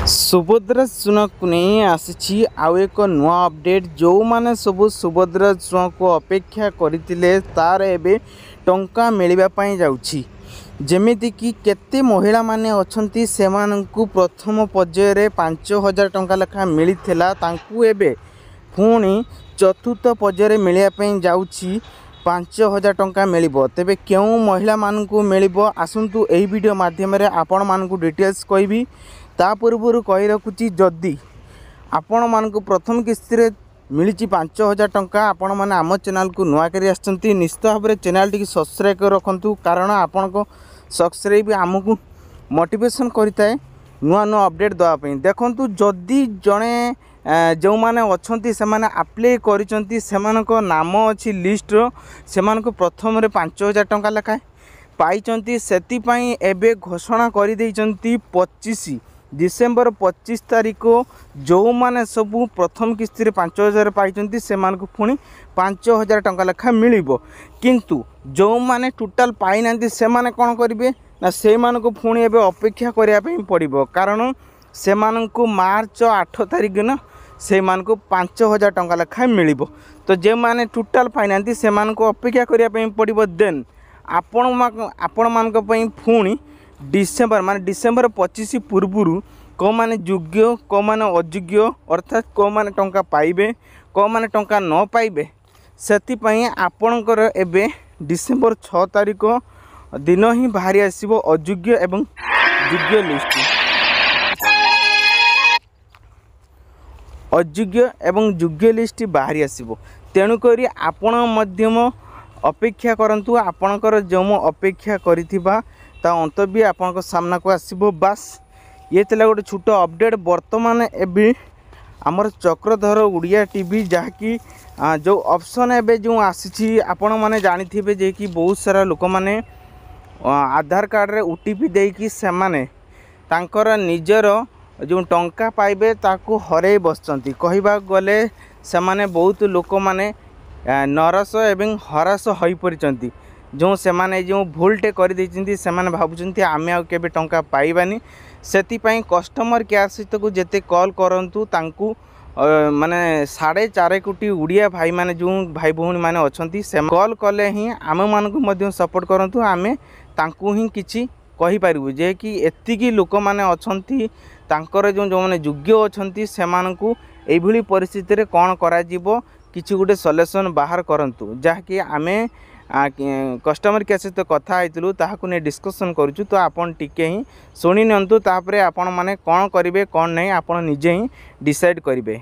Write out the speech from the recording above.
सुभद्रा चुना को नहीं आसी आउ एक नुआ अपडेट जो माने सब सुभद्रा चुना को अपेक्षा करते तार एबे टंका मिलवाई जाउछि जेमिति कि केते महिला माने अछंती सेमानंकु प्रथम पर्यायर 5000 टंका लेखा मिलिथिला तांकु एबे पुणी चतुर्थ पर्यायर मिलवाई जाउछि 5000 टंका मिलिबो। तेबे केउ महिला मानकु मिलिबो आसंतु एही वीडियो माध्यम रे आपण मानकु डिटेल्स कहबी। ता पूर्व कही रखुची जदि आपण मानकु प्रथम किस्ती रे मिली 5000 टंका आपण माने आम चैनल को नुआ करी आछंती निश्चित भाव में चैनल टी सब्सक्राइब कर रखंतु कारण आपण को सब्सक्राइब आमको मोटिवेशन करता है नुआ नुआ अपडेट देवाई। देखंतु जदि जड़े जो माने अछंती से माने अप्लाई करिसंती सेमानक नाम अछि लिस्ट रो सेमानक प्रथम रे 5000 टंका लेखाए पाइचंती सेति पई एबे घोषणा करि दैचंती 25 डिसेम्बर 25 तारीख जो माने सबू प्रथम किस्ती रे 5000 पाइचंती सेमानक पुणी 5000 टंका लेखा मिलिबो। किंतु जो माने टोटल पाई नांती सेमाने कोन करिवे ना सेमानक पुणी एबे अपेक्षा करिया पई पड़िबो कारण सेमानक मार्च 8 तारीख न सेमानक 5000 टंका लेखा मिलिबो। तो जे माने टोटल पाई नांती सेमानक अपेक्षा करिया पई पड़िबो। देन आपण मानक पई पुणी डिसेम्बर माने डिसेम्बर 25 पूर्व को माने योग्य को माने अयोग्य अर्थात को माने टंका पाइबे को माने टंका न पाइबे सेति पई आपणकर एबे डिसेम्बर 6 तारीख दिन ही बाहरी आसीबो अयोग्य एवं योग्य लिस्ट अयोग्य एवं योग्य लिस्ट बाहरी आसीबो। तेणु करी आपण मध्यम अपेक्षा करंतु आपणकर जो अपेक्षा करिथिबा ता अंत भी आपन सामना को आसीबो। बास ये तला गोटे छोट अपडेट वर्तमान एबे आमर चक्रधर उड़िया टीवी जहाँकि जो ऑप्शन एबे जो आसी आपण माने जानिथिबे जे कि बहुत सारा लोक माने आधार कार्ड रे ओटीपी देकी से माने तांकर निजर जो टंका पाइबे ताकू हरे बसचंती कहबा गले से माने बहुत लोक माने नरस एवं हरास होई परिचंती जो से माने जो भूलटे कर देइचिंती से माने भाबुचंती आमे आ केबे टंका पाइबानी सेति पई कस्टमर केयर सहित को जेते कॉल करंतु तांकू माने 4.5 कोटी उड़िया भाई माने जो भाई भौणी माने अछंती से कॉल कले ही आमे मानकु मध्य सपोर्ट करंतु आमे तांकू ही किछि कहि पारिबु जे कि एतिकी लोक माने अछंती तांकर जो जो माने योग्य अछंती से मानकु एई भली परिस्थिति रे कोन करा जिवो किछि गुटे सॉल्यूशन बाहर करंतु जहाँकि आमे कस्टमर केयर सहित कथा आइतलु ताहाकु ने डिस्कशन करूछु। तो आपन टिके ही सुनि नियंतु तापरे आपन माने कोन करिवे कोन नै आपन निजे ही डिसाइड करिवे।